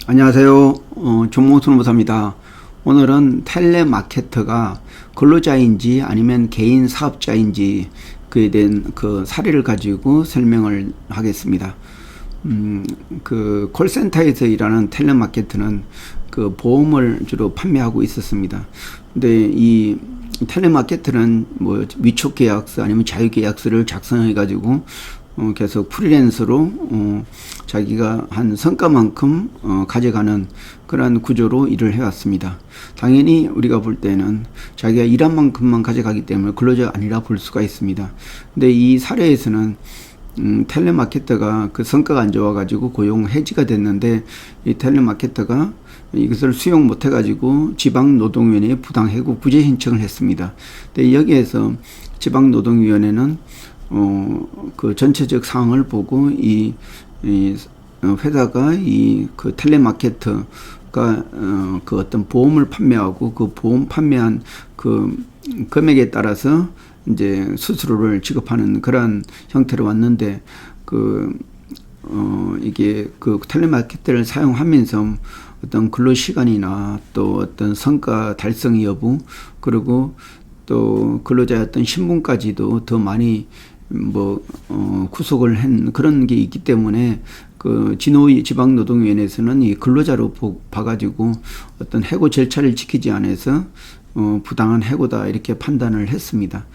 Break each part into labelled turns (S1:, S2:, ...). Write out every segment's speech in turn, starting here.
S1: 안녕하세요. 정몽순무사입니다. 오늘은 텔레마케터가 근로자인지 아니면 개인 사업자인지 그에 대한 그 사례를 가지고 설명을 하겠습니다. 그 콜센터에서 일하는 텔레마케터는 그 보험을 주로 판매하고 있었습니다. 근데 이 텔레마케터는 뭐 위촉 계약서 아니면 자유 계약서를 작성해 가지고 계속 프리랜서로 자기가 한 성과만큼 가져가는 그런 구조로 일을 해왔습니다. 당연히 우리가 볼 때는 자기가 일한 만큼만 가져가기 때문에 근로자가 아니라 볼 수가 있습니다. 근데 이 사례에서는 텔레마케터가 그 성과가 안 좋아가지고 고용 해지가 됐는데 이 텔레마케터가 이것을 수용 못해가지고 지방노동위원회에 부당해고 구제 신청을 했습니다. 근데 여기에서 지방노동위원회는 그 전체적 상황을 보고 이 회사가 그 텔레마케터가 그 어떤 보험을 판매하고 그 보험 판매한 그 금액에 따라서 이제 수수료를 지급하는 그런 형태로 왔는데 이게 그 텔레마케터를 사용하면서 어떤 근로 시간이나 또 어떤 성과 달성 여부 그리고 또 근로자의 어떤 신분까지도 더 많이 구속을 한 그런 게 있기 때문에 그 지방노동위원회에서는 이 근로자로 봐가지고 어떤 해고 절차를 지키지 않아서 부당한 해고다 이렇게 판단을 했습니다.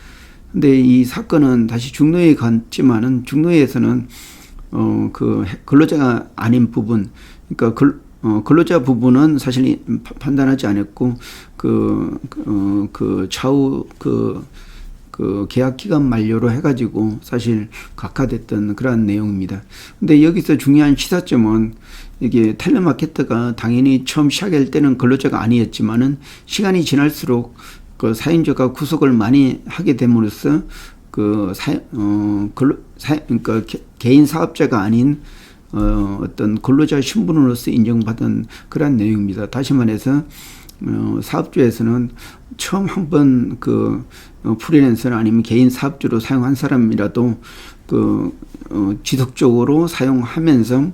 S1: 근데 이 사건은 다시 중노위에 갔지만은 중노위에서는 그 근로자가 아닌 부분, 그러니까 근로자 부분은 사실 판단하지 않았고 차후 계약 기간 만료로 해가지고 사실 각하됐던 그러한 내용입니다. 근데 여기서 중요한 시사점은 이게 텔레마케터가 당연히 처음 시작할 때는 근로자가 아니었지만은 시간이 지날수록 그 사용자가 구속을 많이 하게 됨으로써 그러니까 개인 사업자가 아닌 어떤 근로자 신분으로서 인정받은 그런 내용입니다. 다시 말해서 사업주에서는 처음 한번 프리랜서나 아니면 개인 사업주로 사용한 사람이라도 지속적으로 사용하면서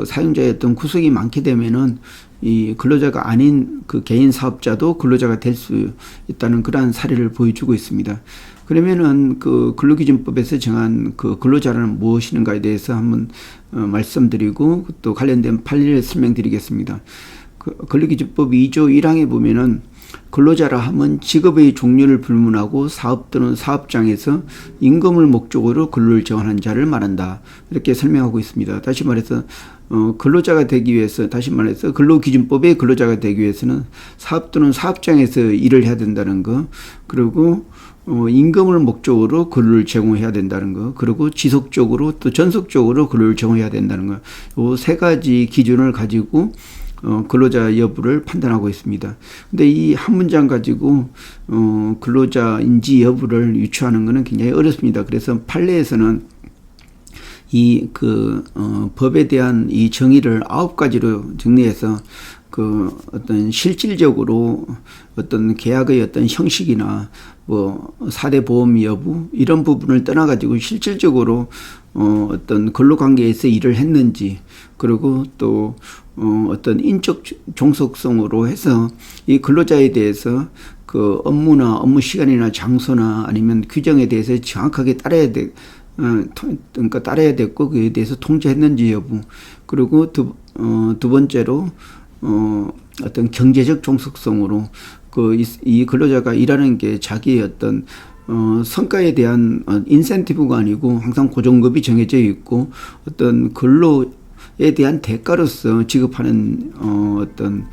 S1: 사용자의 어떤 구속이 많게 되면은 이 근로자가 아닌 그 개인 사업자도 근로자가 될 수 있다는 그러한 사례를 보여주고 있습니다. 그러면은 근로기준법에서 정한 근로자라는 무엇인가에 대해서 한번 말씀드리고 또 관련된 판례를 설명드리겠습니다. 근로기준법 2조 1항에 보면은 근로자라 하면 직업의 종류를 불문하고 사업 또는 사업장에서 임금을 목적으로 근로를 정하는 자를 말한다. 이렇게 설명하고 있습니다. 다시 말해서 근로자가 되기 위해서 근로기준법의 근로자가 되기 위해서는 사업 또는 사업장에서 일을 해야 된다는 거, 그리고 임금을 목적으로 근로를 제공해야 된다는 거, 그리고 지속적으로 또 전속적으로 근로를 제공해야 된다는 거, 이 세 가지 기준을 가지고 근로자 여부를 판단하고 있습니다. 근데 이 한 문장 가지고 근로자인지 여부를 유추하는 것은 굉장히 어렵습니다. 그래서 판례에서는 법에 대한 이 정의를 9가지로 정리해서 어떤 실질적으로 어떤 계약의 어떤 형식이나 4대 보험 여부 이런 부분을 떠나가지고 실질적으로 어떤 근로관계에서 일을 했는지, 그리고 또 어떤 인적 종속성으로 해서 이 근로자에 대해서 업무나 업무 시간이나 장소나 아니면 규정에 대해서 정확하게 따라야 됐고 그에 대해서 통제했는지 여부, 그리고 두 번째로 어떤 경제적 종속성으로 이 근로자가 일하는 게 자기의 어떤 성과에 대한 인센티브가 아니고 항상 고정급이 정해져 있고 어떤 근로에 대한 대가로서 지급하는 어떤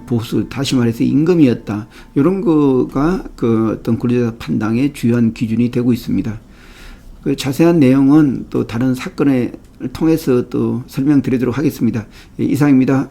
S1: 보수, 다시 말해서 임금이었다. 이런 거가 어떤 근로자 판단의 주요한 기준이 되고 있습니다. 자세한 내용은 또 다른 사건을 통해서 또 설명드리도록 하겠습니다. 이상입니다.